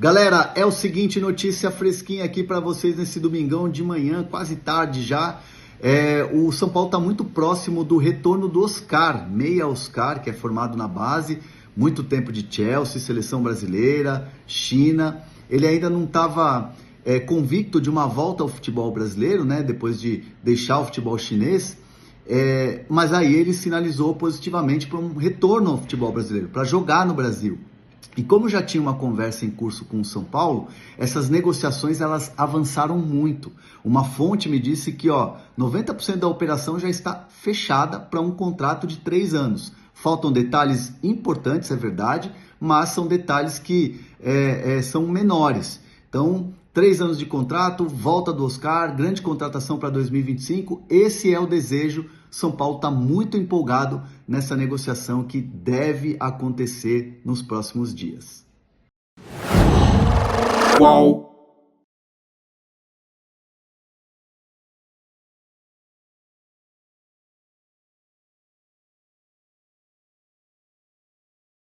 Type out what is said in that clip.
Galera, é o seguinte, notícia fresquinha aqui para vocês nesse domingão de manhã, quase tarde já. O São Paulo está muito próximo do retorno do Oscar, meia Oscar, que é formado na base, muito tempo de Chelsea, seleção brasileira, China. Ele ainda não estava convicto de uma volta ao futebol brasileiro, né? Depois de deixar o futebol chinês. Mas aí ele sinalizou positivamente para um retorno ao futebol brasileiro, para jogar no Brasil. E como já tinha uma conversa em curso com o São Paulo, essas negociações elas avançaram muito. Uma fonte me disse que 90% da operação já está fechada para um contrato de 3 anos. Faltam detalhes importantes, é verdade, mas são detalhes que são menores. Então, 3 anos de contrato, volta do Oscar, grande contratação para 2025. Esse é o desejo. São Paulo está muito empolgado nessa negociação que deve acontecer nos próximos dias. Qual